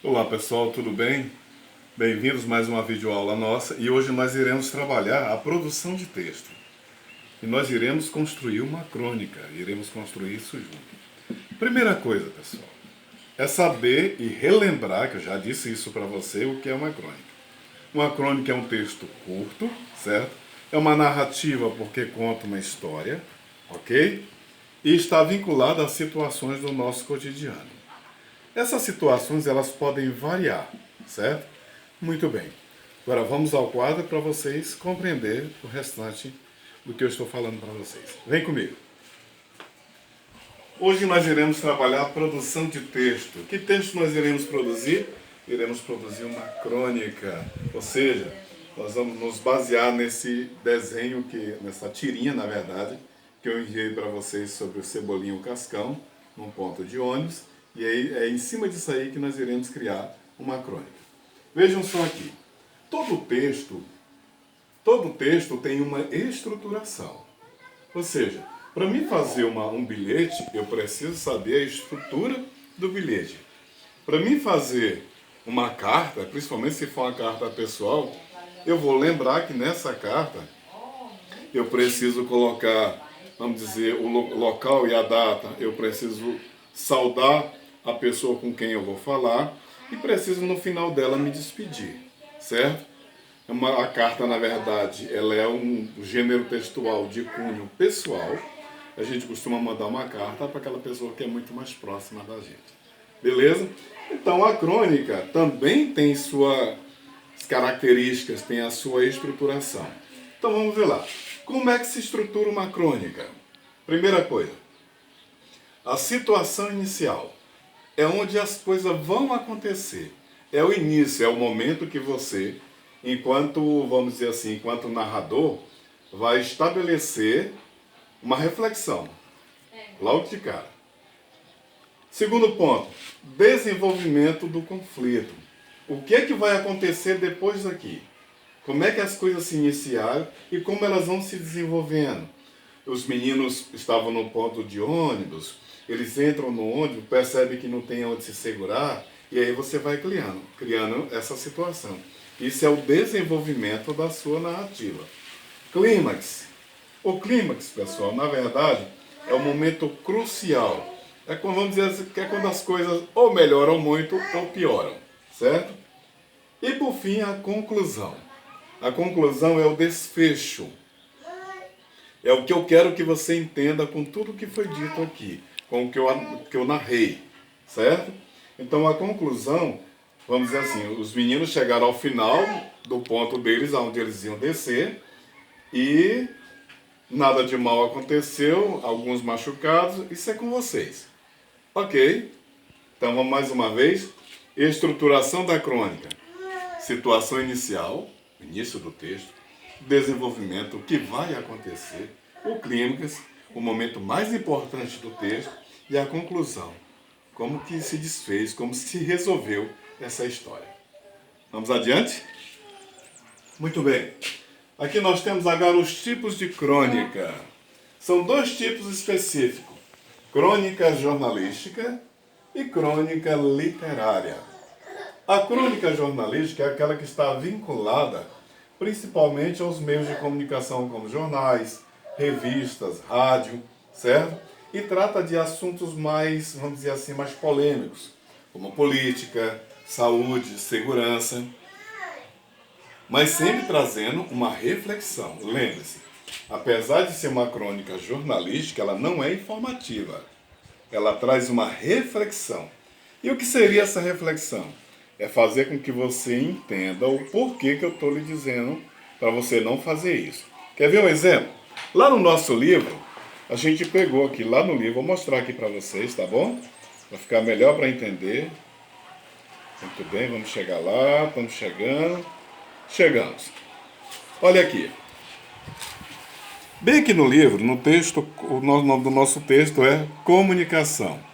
Olá pessoal, tudo bem? Bem-vindos a mais uma videoaula nossa e hoje nós iremos trabalhar a produção de texto. E nós iremos construir uma crônica, iremos construir isso junto. Primeira coisa, pessoal, é saber e relembrar, que eu já disse isso para você, o que é uma crônica. Uma crônica é um texto curto, certo? É uma narrativa porque conta uma história, ok? E está vinculada a situações do nosso cotidiano. Essas situações elas podem variar, certo? Muito bem. Agora vamos ao quadro para vocês compreenderem o restante do que eu estou falando para vocês. Vem comigo. Hoje nós iremos trabalhar a produção de texto. Que texto nós iremos produzir? Iremos produzir uma crônica, ou seja, nós vamos nos basear nesse desenho, nessa tirinha, na verdade, que eu enviei para vocês sobre o Cebolinha e o Cascão, num ponto de ônibus, e aí é em cima disso aí que nós iremos criar uma crônica. Vejam só aqui, todo texto tem uma estruturação, ou seja, para mim fazer um bilhete, eu preciso saber a estrutura do bilhete. Para mim fazer uma carta, principalmente se for uma carta pessoal, eu vou lembrar que nessa carta eu preciso colocar, vamos dizer, o local e a data, eu preciso saudar a pessoa com quem eu vou falar e preciso no final dela me despedir, certo? A carta, na verdade, ela é um gênero textual de cunho pessoal. A gente costuma mandar uma carta para aquela pessoa que é muito mais próxima da gente. Beleza? Então a crônica também tem suas características, tem a sua estruturação. Então vamos ver lá. Como é que se estrutura uma crônica? Primeira coisa, a situação inicial é onde as coisas vão acontecer. É o início, é o momento que você, enquanto, vamos dizer assim, enquanto narrador, vai estabelecer uma reflexão, logo de cara. Segundo ponto, desenvolvimento do conflito. O que é que vai acontecer depois daqui? Como é que as coisas se iniciaram e como elas vão se desenvolvendo? Os meninos estavam no ponto de ônibus, eles entram no ônibus, percebem que não tem onde se segurar, e aí você vai criando essa situação. Isso é o desenvolvimento da sua narrativa. Clímax. O clímax, pessoal, na verdade, é o momento crucial. É quando, vamos dizer assim, que é quando as coisas ou melhoram muito ou pioram, certo? E por fim, a conclusão. A conclusão é o desfecho. É o que eu quero que você entenda com tudo que foi dito aqui, com o que eu narrei, certo? Então a conclusão, vamos dizer assim, os meninos chegaram ao final do ponto deles, onde eles iam descer, e nada de mal aconteceu, alguns machucados, isso é com vocês. Ok? Então vamos mais uma vez. Estruturação da crônica. Situação inicial, início do texto, desenvolvimento, o que vai acontecer, o clímax, o momento mais importante do texto e a conclusão, como que se desfez, como se resolveu essa história. Vamos adiante? Muito bem. Aqui nós temos agora os tipos de crônica. São dois tipos específicos: crônica jornalística e crônica literária. A crônica jornalística é aquela que está vinculada principalmente aos meios de comunicação como jornais, revistas, rádio, certo? E trata de assuntos mais, vamos dizer assim, mais polêmicos, como política, saúde, segurança, mas sempre trazendo uma reflexão. Lembre-se, apesar de ser uma crônica jornalística, ela não é informativa. Ela traz uma reflexão. E o que seria essa reflexão? É fazer com que você entenda o porquê que eu estou lhe dizendo para você não fazer isso. Quer ver um exemplo? Lá no nosso livro, a gente pegou aqui, lá no livro, vou mostrar aqui para vocês, tá bom? Vai ficar melhor para entender. Muito bem, vamos chegar lá, estamos chegando. Chegamos. Olha aqui. Bem aqui no livro, no texto, o nome do nosso texto é Comunicação.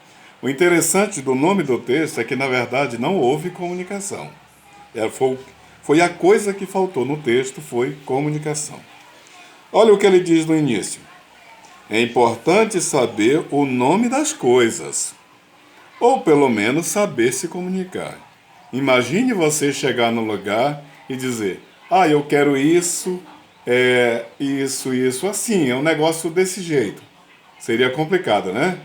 O interessante do nome do texto é que, na verdade, não houve comunicação. Foi a coisa que faltou no texto, foi comunicação. Olha o que ele diz no início. É importante saber o nome das coisas, ou pelo menos saber se comunicar. Imagine você chegar no lugar e dizer, eu quero isso, isso, assim, é um negócio desse jeito. Seria complicado, né?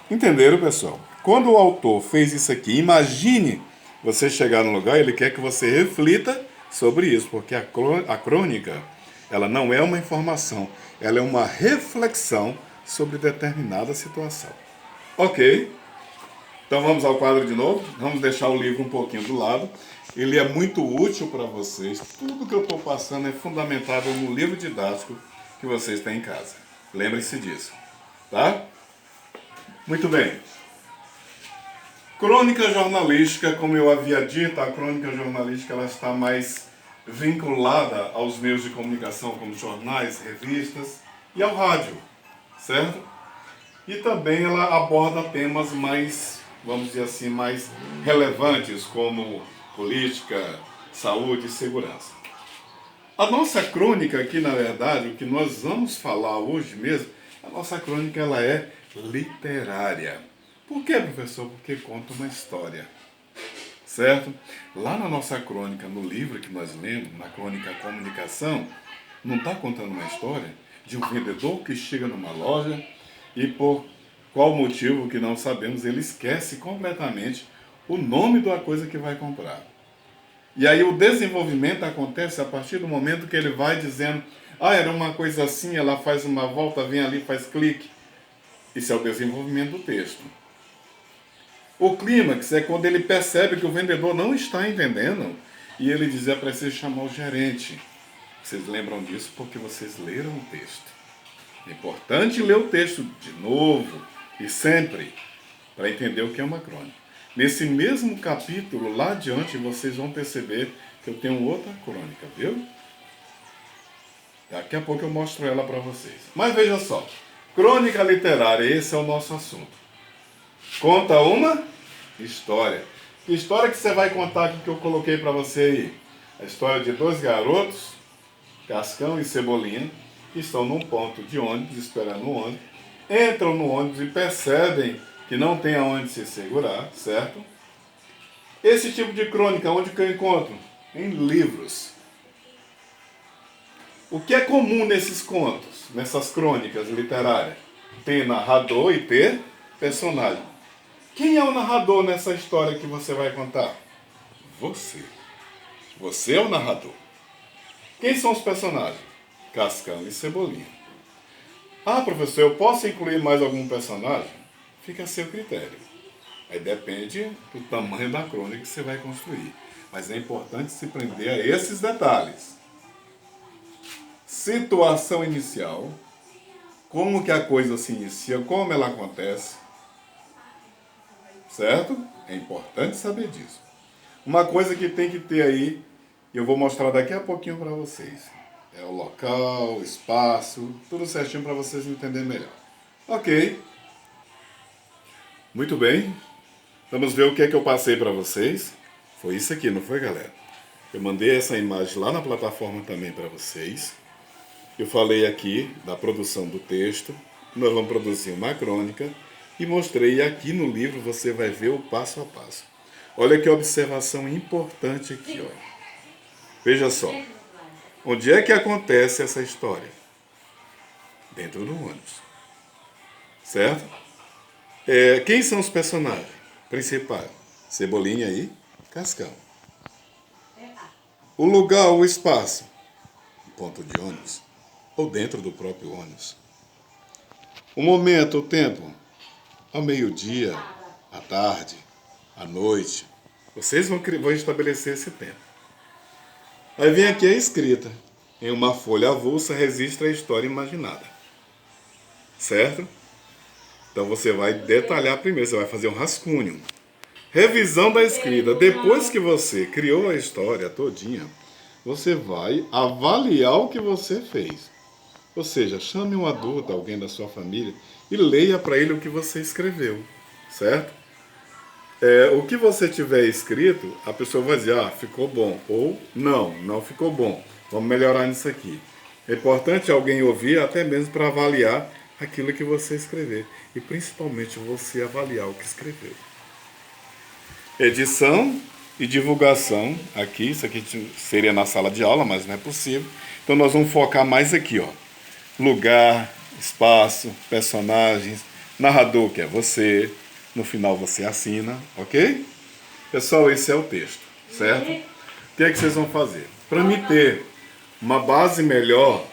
Entenderam, pessoal? Quando o autor fez isso aqui, imagine você chegar no lugar, ele quer que você reflita sobre isso, porque a crônica, ela não é uma informação, ela é uma reflexão sobre determinada situação. Ok? Então vamos ao quadro de novo, vamos deixar o livro um pouquinho do lado. Ele é muito útil para vocês, tudo que eu estou passando é fundamentado no livro didático que vocês têm em casa. Lembre-se disso, tá? Muito bem. Crônica jornalística, como eu havia dito, a crônica jornalística ela está mais vinculada aos meios de comunicação, como jornais, revistas e ao rádio, certo? E também ela aborda temas mais, vamos dizer assim, mais relevantes, como política, saúde e segurança. A nossa crônica aqui, na verdade, o que nós vamos falar hoje mesmo, a nossa crônica ela é literária. Por quê, professor? Porque conta uma história, certo? Lá na nossa crônica, no livro que nós lemos, na crônica Comunicação, não está contando uma história de um vendedor que chega numa loja e por qual motivo que não sabemos, ele esquece completamente o nome da coisa que vai comprar. E aí o desenvolvimento acontece a partir do momento que ele vai dizendo, era uma coisa assim, ela faz uma volta, vem ali, faz clique. Isso é o desenvolvimento do texto. O clímax é quando ele percebe que o vendedor não está entendendo e ele diz, é preciso chamar o gerente. Vocês lembram disso porque vocês leram o texto. É importante ler o texto de novo e sempre para entender o que é uma crônica. Nesse mesmo capítulo, lá adiante, vocês vão perceber que eu tenho outra crônica, viu? Daqui a pouco eu mostro ela para vocês. Mas veja só, crônica literária, esse é o nosso assunto. Conta uma história. Que história que você vai contar aqui que eu coloquei para você aí? A história de dois garotos, Cascão e Cebolinha, que estão num ponto de ônibus, esperando o ônibus, entram no ônibus e percebem que não tem aonde se segurar, certo? Esse tipo de crônica, onde que eu encontro? Em livros. O que é comum nesses contos, nessas crônicas literárias? Ter narrador e ter personagem. Quem é o narrador nessa história que você vai contar? Você. Você é o narrador. Quem são os personagens? Cascão e Cebolinha. Professor, eu posso incluir mais algum personagem? Fica a seu critério. Aí depende do tamanho da crônica que você vai construir. Mas é importante se prender a esses detalhes. Situação inicial. Como que a coisa se inicia, como ela acontece. Certo? É importante saber disso. Uma coisa que tem que ter aí, eu vou mostrar daqui a pouquinho para vocês. É o local, o espaço, tudo certinho para vocês entenderem melhor. Ok. Muito bem. Vamos ver o que é que eu passei para vocês. Foi isso aqui, não foi, galera? Eu mandei essa imagem lá na plataforma também para vocês. Eu falei aqui da produção do texto. Nós vamos produzir uma crônica. E mostrei aqui no livro, você vai ver o passo a passo. Olha que observação importante aqui, ó. Veja só. Onde é que acontece essa história? Dentro do ônibus. Certo? Quem são os personagens principais? Cebolinha e Cascão. O lugar, o espaço. Ponto de ônibus. Ou dentro do próprio ônibus. O momento, o tempo. Ao meio-dia, à tarde, à noite. Vocês vão estabelecer esse tempo. Aí vem aqui a escrita. Em uma folha avulsa, registra a história imaginada. Certo? Então você vai detalhar primeiro, você vai fazer um rascunho. Revisão da escrita. Depois que você criou a história todinha, você vai avaliar o que você fez. Ou seja, chame um adulto, alguém da sua família, e leia para ele o que você escreveu, certo? O que você tiver escrito, a pessoa vai dizer, ficou bom, ou não ficou bom, vamos melhorar nisso aqui. É importante alguém ouvir, até mesmo para avaliar aquilo que você escrever, e principalmente você avaliar o que escreveu. Edição e divulgação aqui. Isso aqui seria na sala de aula, mas não é possível. Então nós vamos focar mais aqui, ó. Lugar, espaço, personagens, narrador, que é você. No final você assina, ok? Pessoal, esse é o texto, certo? O que é que vocês vão fazer? Para me ter uma base melhor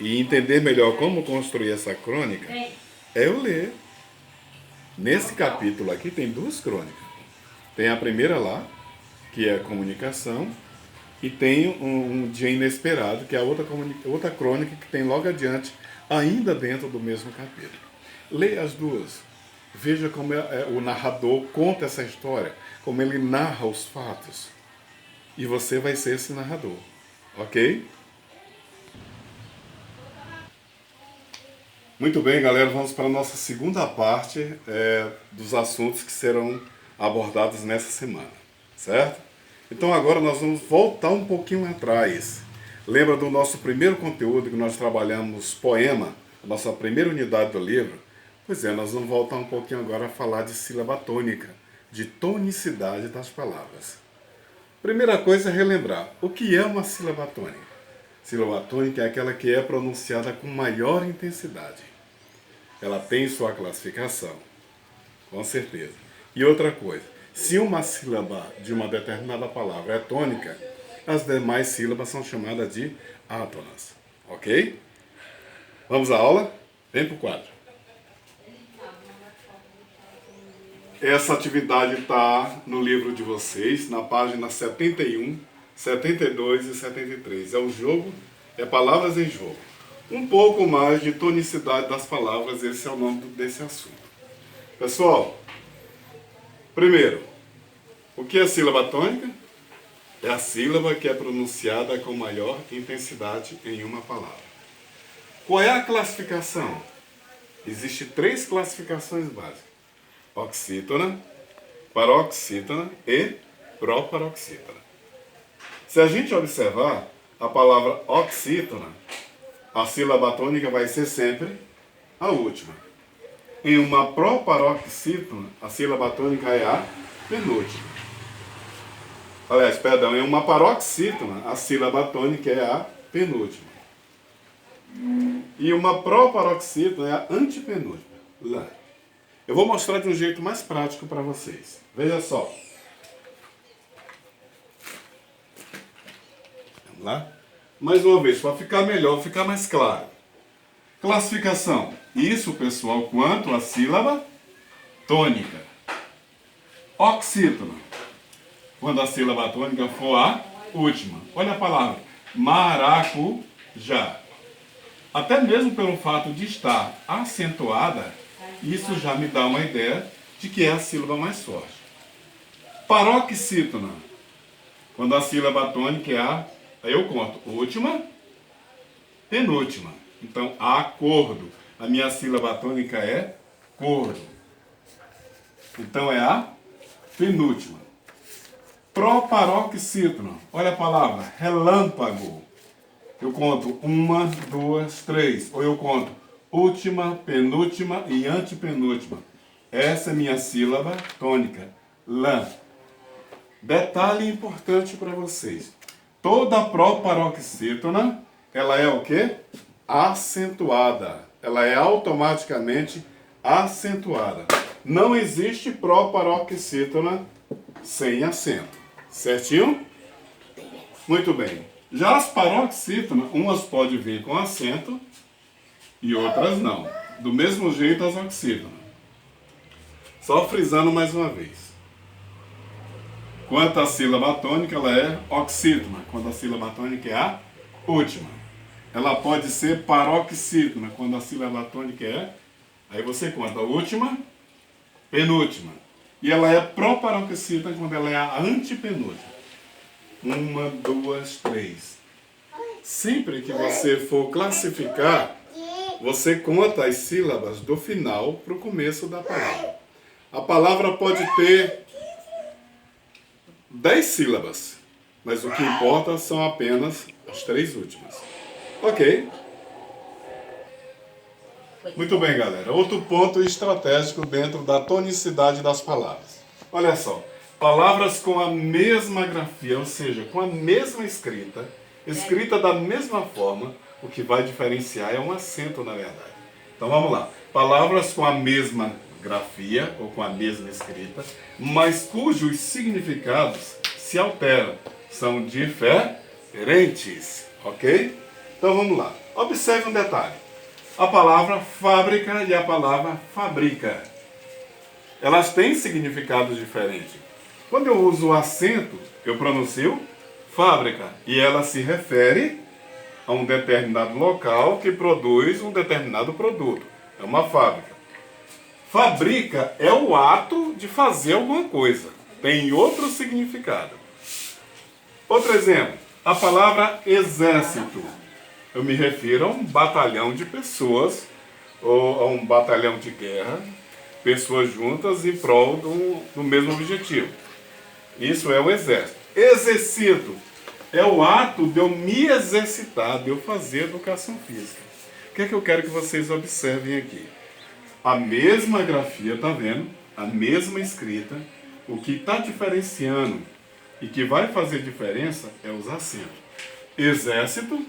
e entender melhor como construir essa crônica, é eu ler. Nesse capítulo aqui tem duas crônicas. Tem a primeira lá, que é a comunicação, e tem um dia inesperado, que é a outra crônica que tem logo adiante, ainda dentro do mesmo capítulo. Leia as duas. Veja como o narrador conta essa história, como ele narra os fatos. E você vai ser esse narrador, ok? Muito bem, galera, vamos para a nossa segunda parte dos assuntos que serão abordados nessa semana, certo? Então agora nós vamos voltar um pouquinho atrás. Lembra do nosso primeiro conteúdo que nós trabalhamos poema, a nossa primeira unidade do livro? Pois é, nós vamos voltar um pouquinho agora a falar de sílaba tônica, de tonicidade das palavras. Primeira coisa é relembrar, o que é uma sílaba tônica? Sílaba tônica é aquela que é pronunciada com maior intensidade. Ela tem sua classificação, com certeza. E outra coisa, se uma sílaba de uma determinada palavra é tônica, as demais sílabas são chamadas de átonas, ok? Vamos à aula? Vem para o quadro. Essa atividade está no livro de vocês, na página 71, 72 e 73. É o jogo, é palavras em jogo. Um pouco mais de tonicidade das palavras, esse é o nome desse assunto. Pessoal, primeiro, o que é sílaba tônica? É a sílaba que é pronunciada com maior intensidade em uma palavra. Qual é a classificação? Existem 3 classificações básicas: oxítona, paroxítona e proparoxítona. Se a gente observar a palavra oxítona, a sílaba tônica vai ser sempre a última. Em uma proparoxítona, a sílaba tônica é a penúltima. Aliás, perdão, em uma paroxítona, a sílaba tônica é a penúltima. E uma proparoxítona é a antepenúltima. Lá. Eu vou mostrar de um jeito mais prático para vocês. Veja só. Vamos lá? Mais uma vez, para ficar melhor, ficar mais claro. Classificação. Isso, pessoal, quanto à sílaba tônica. Oxítona. Quando a sílaba tônica for a última. Olha a palavra. Maracujá. Até mesmo pelo fato de estar acentuada, isso já me dá uma ideia de que é a sílaba mais forte. Paroxítona. Quando a sílaba tônica é a... Aí eu conto, última, penúltima. Então, acordo. A minha sílaba tônica é cordo. Então, é a penúltima. Proparoxítona. Olha a palavra, relâmpago. Eu conto 1, 2, 3. Ou eu conto última, penúltima e antepenúltima. Essa é minha sílaba tônica, lã. Detalhe importante para vocês. Toda proparoxítona, ela é o quê? Acentuada. Ela é automaticamente acentuada. Não existe proparoxítona sem acento. Certinho? Muito bem. Já as paroxítonas, umas podem vir com acento e outras não. Do mesmo jeito as oxítonas. Só frisando mais uma vez. Quanto à sílaba tônica, ela é oxítona. Quando a sílaba tônica é a última. Ela pode ser paroxítona. Quando a sílaba tônica é... Aí você conta a última, penúltima. E ela é proparoxítona quando ela é a antepenúltima. 1, 2, 3. Sempre que você for classificar, você conta as sílabas do final para o começo da palavra. A palavra pode ter 10 sílabas, mas o que importa são apenas as 3 últimas. Ok? Muito bem, galera. Outro ponto estratégico dentro da tonicidade das palavras. Olha só. Palavras com a mesma grafia, ou seja, com a mesma escrita, escrita da mesma forma, o que vai diferenciar é um acento, na verdade. Então vamos lá. Palavras com a mesma grafia ou com a mesma escrita, mas cujos significados se alteram, são diferentes, ok? Então vamos lá. Observe um detalhe. A palavra fábrica e a palavra fabrica. Elas têm significados diferentes. Quando eu uso o acento, eu pronuncio fábrica e ela se refere a um determinado local que produz um determinado produto. É uma fábrica. Fabrica é o ato de fazer alguma coisa. Tem outro significado. Outro exemplo, a palavra exército. Eu me refiro a um batalhão de pessoas, ou a um batalhão de guerra, pessoas juntas em prol do mesmo objetivo. Isso é o exército. Exercito é o ato de eu me exercitar, de eu fazer educação física. O que é que eu quero que vocês observem aqui? A mesma grafia, tá vendo? A mesma escrita. O que está diferenciando e que vai fazer diferença é os acentos. Exército,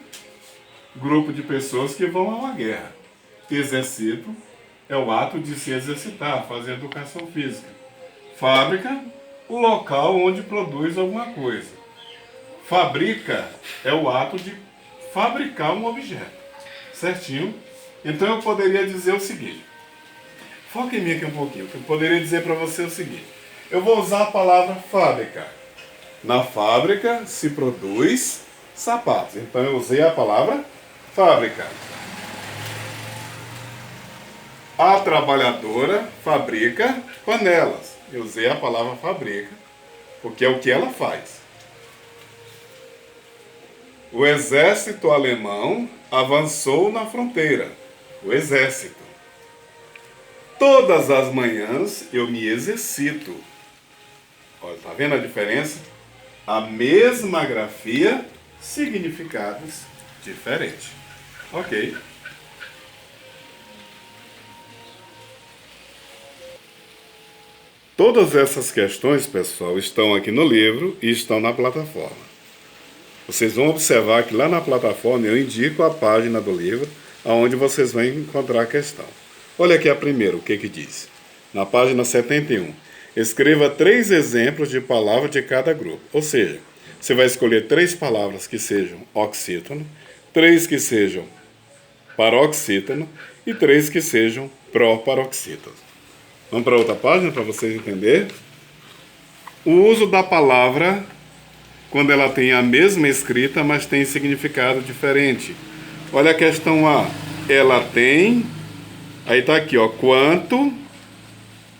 grupo de pessoas que vão a uma guerra. Exercito é o ato de se exercitar, fazer educação física. Fábrica, o local onde produz alguma coisa. Fabrica é o ato de fabricar um objeto. Certinho? Então eu poderia dizer o seguinte. Foca em mim aqui um pouquinho. Eu poderia dizer para você o seguinte. Eu vou usar a palavra fábrica. Na fábrica se produz sapatos. Então eu usei a palavra fábrica. A trabalhadora fabrica panelas. Eu usei a palavra fabrica, porque é o que ela faz. O exército alemão avançou na fronteira. O exército. Todas as manhãs eu me exercito. Olha, tá vendo a diferença? A mesma grafia, significados diferentes. Ok. Todas essas questões, pessoal, estão aqui no livro e estão na plataforma. Vocês vão observar que lá na plataforma eu indico a página do livro, onde vocês vão encontrar a questão. Olha aqui a primeira, o que diz. Na página 71. Escreva 3 exemplos de palavras de cada grupo. Ou seja, você vai escolher 3 palavras que sejam oxítono, 3 que sejam paroxítono e 3 que sejam proparoxítono. Vamos para outra página para vocês entenderem. O uso da palavra quando ela tem a mesma escrita, mas tem significado diferente. Olha a questão A. Ela tem... Aí está aqui, ó. Quanto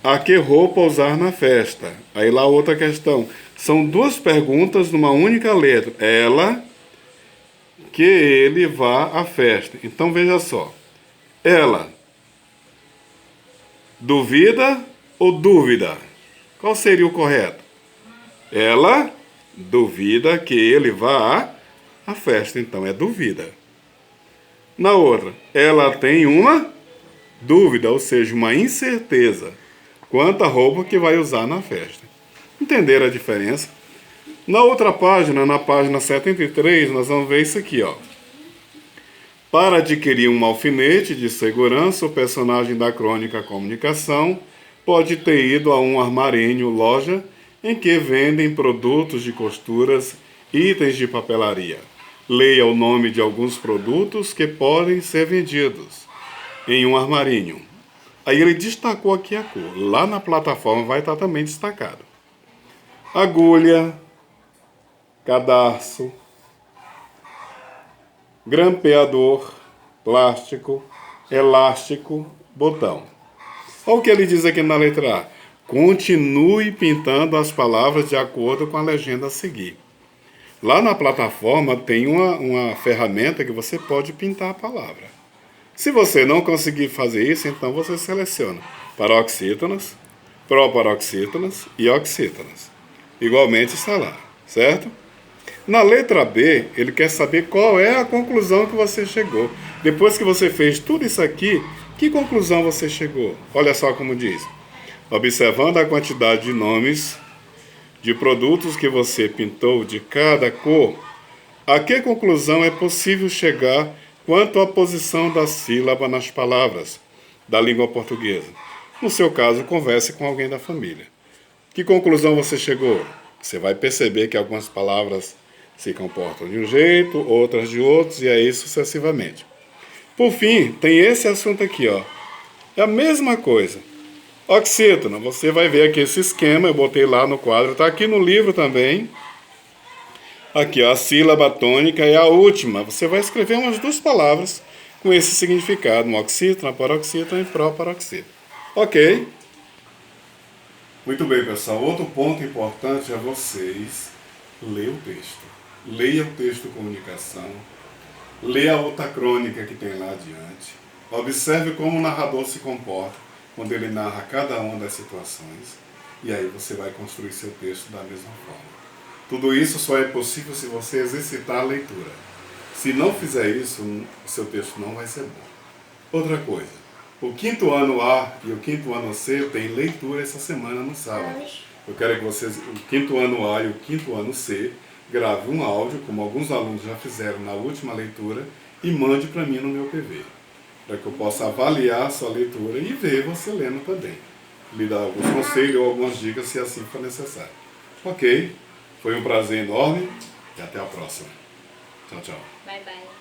a que roupa usar na festa? Aí lá outra questão. São 2 perguntas numa única letra. Ela que ele vá à festa. Então veja só. Ela... Duvida ou dúvida? Qual seria o correto? Ela duvida que ele vá à festa. Então é duvida. Na outra, ela tem uma dúvida, ou seja, uma incerteza quanto à roupa que vai usar na festa. Entenderam a diferença? Na outra página, na página 73, nós vamos ver isso aqui, ó. Para adquirir um alfinete de segurança, o personagem da crônica Comunicação pode ter ido a um armarinho, loja, em que vendem produtos de costuras, itens de papelaria. Leia o nome de alguns produtos que podem ser vendidos em um armarinho. Aí ele destacou aqui a cor. Lá na plataforma vai estar também destacado. Agulha, cadarço, grampeador, plástico, elástico, botão. Olha o que ele diz aqui na letra A. Continue pintando as palavras de acordo com a legenda a seguir. Lá na plataforma tem uma ferramenta que você pode pintar a palavra. Se você não conseguir fazer isso, então você seleciona paroxítonas, proparoxítonas e oxítonas. Igualmente está lá, certo? Na letra B, ele quer saber qual é a conclusão que você chegou. Depois que você fez tudo isso aqui, que conclusão você chegou? Olha só como diz. Observando a quantidade de nomes de produtos que você pintou de cada cor, a que conclusão é possível chegar quanto à posição da sílaba nas palavras da língua portuguesa? No seu caso, converse com alguém da família. Que conclusão você chegou? Você vai perceber que algumas palavras se comportam de um jeito, outras de outros, e aí sucessivamente. Por fim, tem esse assunto aqui, ó. É a mesma coisa. Oxítono, você vai ver aqui esse esquema, eu botei lá no quadro, está aqui no livro também. Aqui, ó, a sílaba tônica é a última. Você vai escrever umas 2 palavras com esse significado, um oxítono, paroxítono e proparoxítono. Ok? Muito bem, pessoal. Outro ponto importante é vocês ler o texto. Leia o texto comunicação. Leia a outra crônica que tem lá adiante. Observe como o narrador se comporta quando ele narra cada uma das situações. E aí você vai construir seu texto da mesma forma. Tudo isso só é possível se você exercitar a leitura. Se não fizer isso, o seu texto não vai ser bom. Outra coisa, o 5º ano A e o 5º ano C tem leitura essa semana no sábado. Eu quero que vocês, o 5º ano A e o 5º ano C, grave um áudio, como alguns alunos já fizeram na última leitura, e mande para mim no meu PV, para que eu possa avaliar a sua leitura e ver você lendo também. Lhe dar alguns conselhos ou algumas dicas se assim for necessário. Ok? Foi um prazer enorme e até a próxima. Tchau, tchau. Bye, bye.